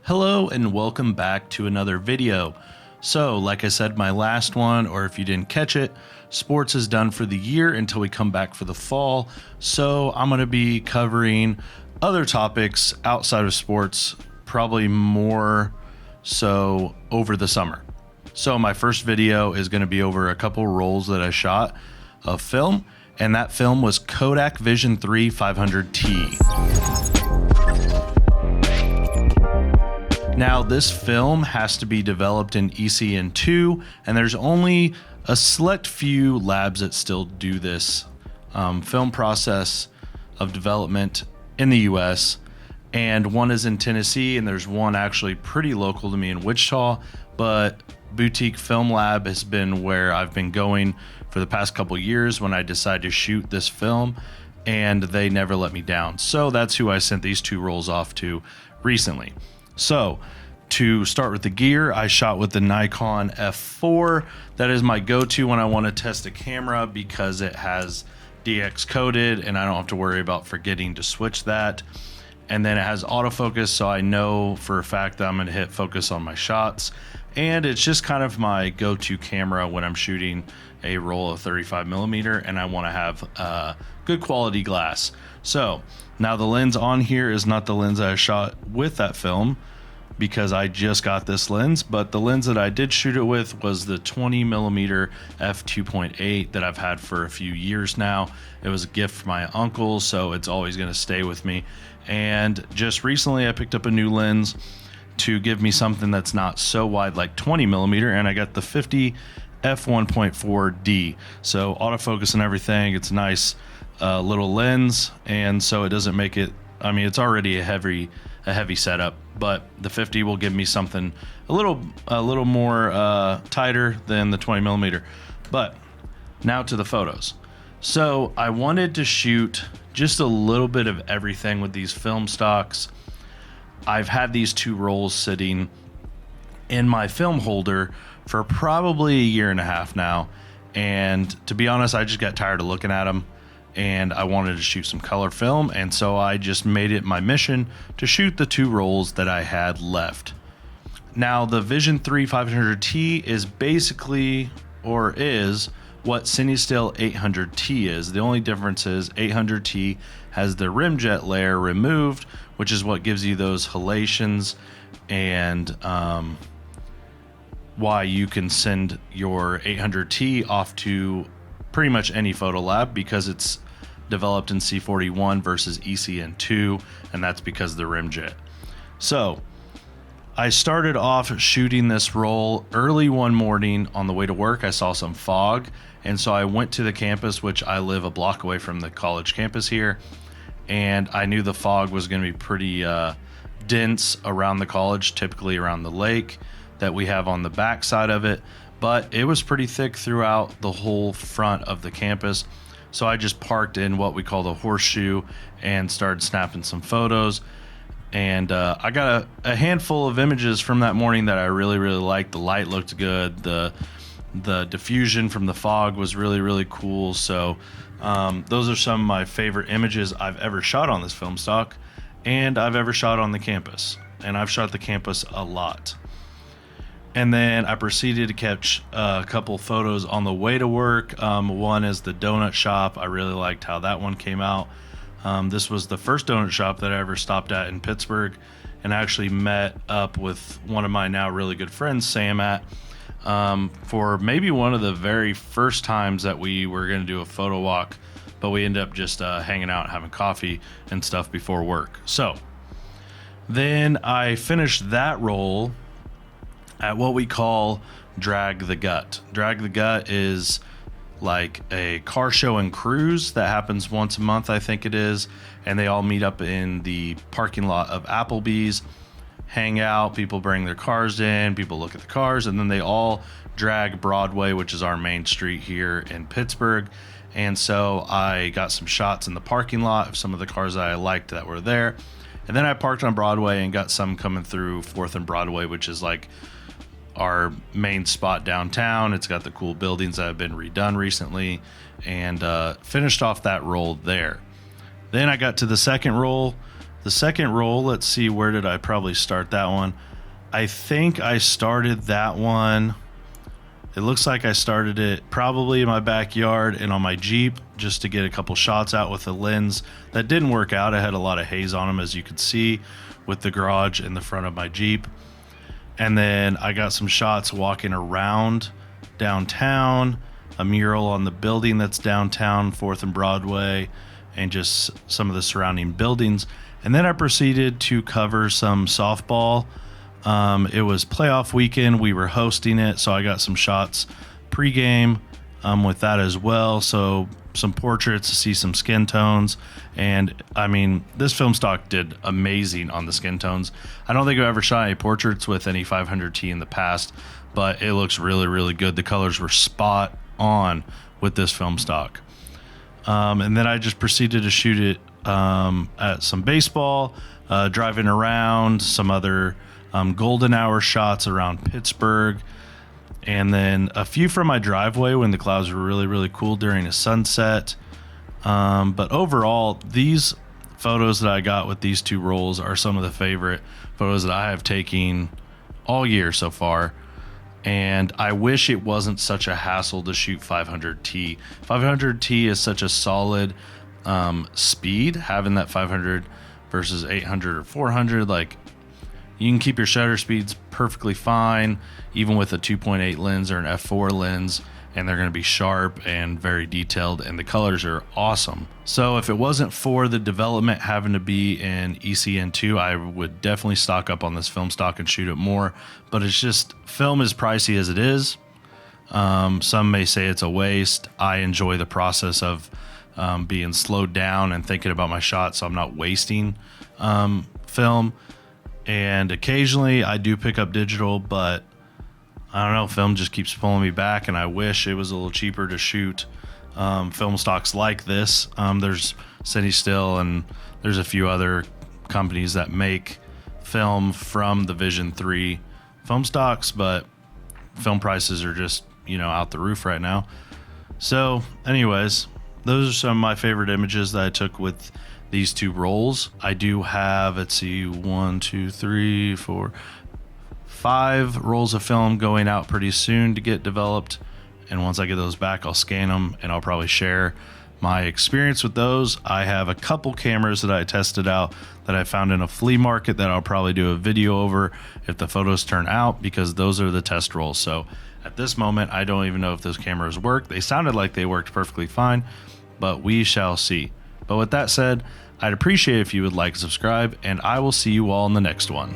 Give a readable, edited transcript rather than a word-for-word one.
Hello and welcome back to another video. So like I said, my last one, or if you didn't catch it, sports is done for the year until we come back for the fall. So I'm going to be covering other topics outside of sports, probably more so over the summer. So my first video is going to be over a couple rolls that I shot of film, and that film was Kodak Vision3 500T. Now, this film has to be developed in ECN2, and there's only a select few labs that still do this film process of development in the US. And one is in Tennessee, and there's one actually pretty local to me in Wichita, but Boutique Film Lab has been where I've been going for the past couple years when I decided to shoot this film, and they never let me down. So that's who I sent these two rolls off to recently. So to start with the gear, I shot with the Nikon F4. That is my go-to when I want to test a camera because it has DX coded and I don't have to worry about forgetting to switch that. And then it has autofocus, so I know for a fact that I'm going to hit focus on my shots. And it's just kind of my go-to camera when I'm shooting a roll of 35mm and I want to have good quality glass. So now the lens on here is not the lens that I shot with that film because I just got this lens, but the lens that I did shoot it with was the 20mm f2.8 that I've had for a few years now. It was a gift from my uncle, so it's always going to stay with me. And just recently I picked up a new lens to give me something that's not so wide, like 20mm, and I got the 50 f1.4D. So autofocus and everything, it's a nice little lens, and so it doesn't make it, I mean, it's already a heavy setup, but the 50 will give me something a little more tighter than the 20mm. But now to the photos. So I wanted to shoot just a little bit of everything with these film stocks. I've had these two rolls sitting in my film holder for probably a year and a half now, and to be honest, I just got tired of looking at them and I wanted to shoot some color film, and so I just made it my mission to shoot the two rolls that I had left. Now the Vision3 500T is basically, or is, what CineStill 800T is. The only difference is 800T has the rimjet layer removed, which is what gives you those halations and why you can send your 800T off to pretty much any photo lab because it's developed in C41 versus ECN2, and that's because of the rimjet. So I started off shooting this roll early one morning on the way to work. I saw some fog, and so I went to the campus, which I live a block away from the college campus here, and I knew the fog was going to be pretty dense around the college, typically around the lake that we have on the back side of it, but it was pretty thick throughout the whole front of the campus. So I just parked in what we call the horseshoe and started snapping some photos. And I got a handful of images from that morning that I really liked. The light looked good. The diffusion from the fog was really cool. So those are some of my favorite images I've ever shot on this film stock, and I've ever shot on the campus. And I've shot the campus a lot. And then I proceeded to catch a couple photos on the way to work. One is the donut shop. I really liked how that one came out. This was the first donut shop that I ever stopped at in Pittsburgh, and I actually met up with one of my now really good friends, Sam, at for maybe one of the very first times that we were going to do a photo walk, but we ended up just hanging out, having coffee and stuff before work. So then I finished that roll at what we call Drag the Gut. Drag the Gut is like a car show and cruise that happens once a month, I think it is, and they all meet up in the parking lot of Applebee's, hang out, people bring their cars in, people look at the cars, and then they all drag Broadway, which is our main street here in Pittsburgh. And so I got some shots in the parking lot of some of the cars that I liked that were there, and then I parked on Broadway and got some coming through 4th and Broadway, which is like our main spot downtown. It's got the cool buildings that have been redone recently, and finished off that roll there. Then I got to the second roll, The second roll, let's see, where did I probably start that one? I think I started that one. It looks like I started it probably in my backyard and on my Jeep just to get a couple shots out with the lens. That didn't work out. I had a lot of haze on them, as you could see, with the garage in the front of my Jeep. And then I got some shots walking around downtown, a mural on the building that's downtown, 4th and Broadway, and just some of the surrounding buildings. And then I proceeded to cover some softball. It was playoff weekend. We were hosting it, so I got some shots pregame with that as well. So some portraits to see some skin tones. And I mean, this film stock did amazing on the skin tones. I don't think I've ever shot any portraits with any 500T in the past, but it looks really, really good. The colors were spot on with this film stock. And then I just proceeded to shoot it at some baseball, driving around, some other golden hour shots around Pittsburgh, and then a few from my driveway when the clouds were really, really cool during a sunset. But overall, these photos that I got with these two rolls are some of the favorite photos that I have taken all year so far. And I wish it wasn't such a hassle to shoot 500T. 500T is such a solid speed, having that 500 versus 800 or 400. Like, you can keep your shutter speeds perfectly fine, even with a 2.8 lens or an f4 lens, and they're going to be sharp and very detailed, and the colors are awesome. So if it wasn't for the development having to be in ECN2, I would definitely stock up on this film stock and shoot it more. But it's just, film is pricey as it is. Some may say it's a waste. I enjoy the process of being slowed down and thinking about my shot, so I'm not wasting film. And occasionally I do pick up digital, but I don't know, film just keeps pulling me back, and I wish it was a little cheaper to shoot film stocks like this. There's City Still, and there's a few other companies that make film from the Vision 3 film stocks, but film prices are just, out the roof right now. So anyways, those are some of my favorite images that I took with these two rolls. I do have, let's see, 1, 2, 3, 4, 5 rolls of film going out pretty soon to get developed. And once I get those back, I'll scan them and I'll probably share my experience with those. I have a couple cameras that I tested out that I found in a flea market that I'll probably do a video over if the photos turn out, because those are the test rolls. So at this moment, I don't even know if those cameras work. They sounded like they worked perfectly fine, but we shall see. But with that said, I'd appreciate if you would like and subscribe, and I will see you all in the next one.